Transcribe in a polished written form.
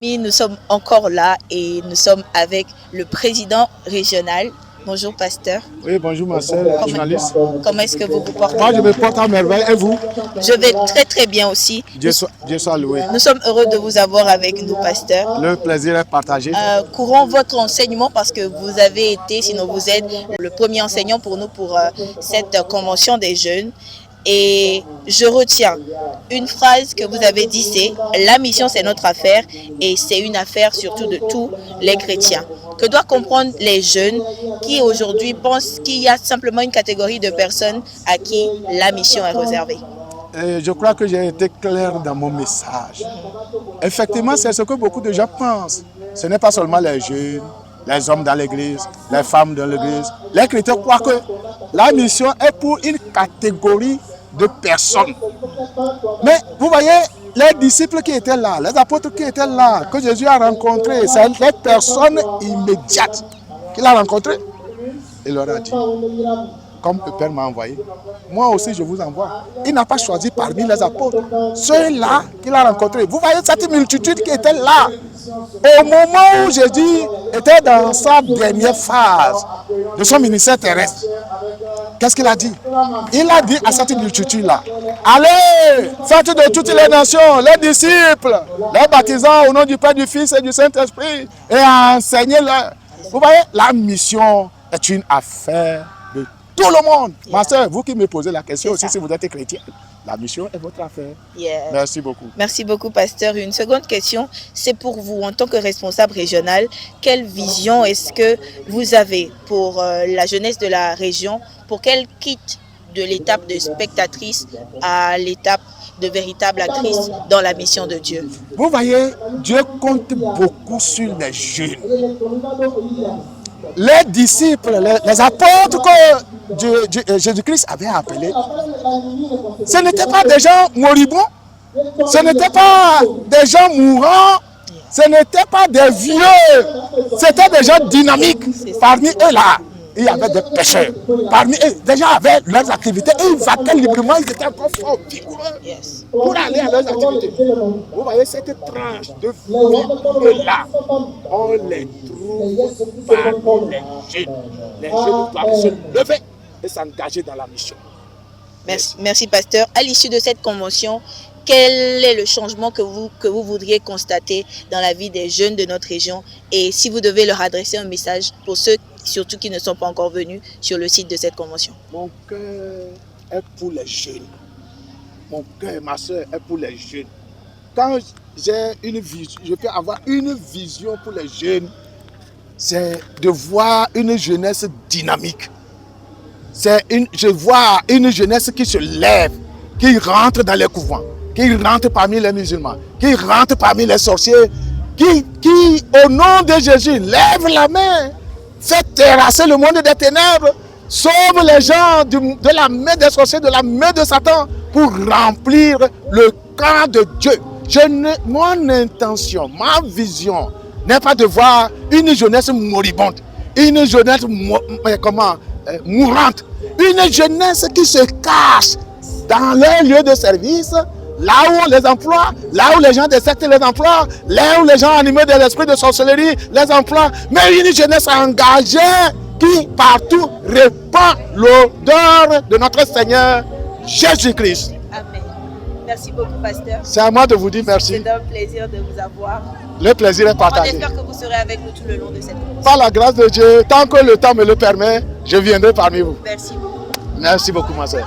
Nous sommes encore là et nous sommes avec le président régional. Bonjour pasteur. Oui, bonjour ma sœur, journaliste. Comment est-ce que vous vous portez? Moi je me porte à merveille et vous? Je vais très très bien aussi. Dieu soit loué. Nous sommes heureux de vous avoir avec nous pasteur. Le plaisir est partagé. Courons votre enseignement parce que vous avez été, sinon vous êtes le premier enseignant pour nous pour cette convention des jeunes. Et je retiens une phrase que vous avez dit, c'est « La mission, c'est notre affaire » et c'est une affaire surtout de tous les chrétiens. Que doivent comprendre les jeunes qui aujourd'hui pensent qu'il y a simplement une catégorie de personnes à qui la mission est réservée? Je crois que j'ai été clair dans mon message. Effectivement, c'est ce que beaucoup de gens pensent. Ce n'est pas seulement les jeunes, les hommes dans l'église, les femmes dans l'église. Les chrétiens croient que la mission est pour une catégorie de personnes. Mais vous voyez, les disciples qui étaient là, les apôtres qui étaient là, que Jésus a rencontrés, c'est les personnes immédiates qu'il a rencontrées. Il leur a dit, comme le Père m'a envoyé, moi aussi je vous envoie. Il n'a pas choisi parmi les apôtres, ceux-là qu'il a rencontrés. Vous voyez cette multitude qui était là. Au moment où Jésus était dans sa dernière phase de son ministère terrestre, qu'est-ce qu'il a dit? Il a dit à cette multitude-là, allez, faites de toutes les nations, les disciples, les baptisants au nom du Père, du Fils et du Saint-Esprit, et enseignez-leur. Vous voyez, la mission est une affaire de tout le monde. Ma soeur, vous qui me posez la question aussi, si vous êtes chrétien, la mission est votre affaire. Merci beaucoup. Merci beaucoup, pasteur. Une seconde question, c'est pour vous, en tant que responsable régional, quelle vision est-ce que vous avez pour la jeunesse de la région, pour qu'elle quitte de l'étape de spectatrice à l'étape de véritable actrice dans la mission de Dieu? Vous voyez, Dieu compte beaucoup sur les jeunes. Les disciples, les apôtres que Jésus-Christ avait appelés, ce n'étaient pas des gens moribonds, ce n'étaient pas des gens mourants, ce n'étaient pas des vieux, c'était des gens dynamiques. Parmi eux là, il y avait des pécheurs. Parmi eux, des gens avaient leurs activités et ils vaquaient librement, ils étaient encore forts, vigoureux pour aller à leurs activités. Vous voyez cette tranche de vie là, on les trouve parmi les jeunes. Les jeunes doivent se lever et s'engager dans la mission. Merci pasteur. À l'issue de cette convention, quel est le changement que vous voudriez constater dans la vie des jeunes de notre région? Et si vous devez leur adresser un message pour ceux surtout qui ne sont pas encore venus sur le site de cette convention. Mon cœur est pour les jeunes. Mon cœur, ma soeur, est pour les jeunes. Quand j'ai une vision, je peux avoir une vision pour les jeunes, c'est de voir une jeunesse dynamique. Je vois une jeunesse qui se lève, qui rentre dans les couvents, qui rentre parmi les musulmans, qui rentre parmi les sorciers, qui au nom de Jésus, lève la main, fait terrasser le monde des ténèbres, sauve les gens de la main des sorciers, de la main de Satan, pour remplir le camp de Dieu. Mon intention, ma vision, n'est pas de voir une jeunesse moribonde, une jeunesse mourante, une jeunesse qui se cache dans leur lieu de service, là où on les emploie, là où les gens des sectes les emploient, là où les gens animés de l'esprit de sorcellerie les emploient, mais une jeunesse engagée qui partout répand l'odeur de notre Seigneur Jésus-Christ. Amen. Merci beaucoup, pasteur. C'est à moi de vous dire merci. C'est un plaisir de vous avoir. Le plaisir est On partagé. espère que vous serez avec nous tout le long de cette conversation. Par la grâce de Dieu, tant que le temps me le permet, je viendrai parmi vous. Merci beaucoup. Merci beaucoup, ma soeur.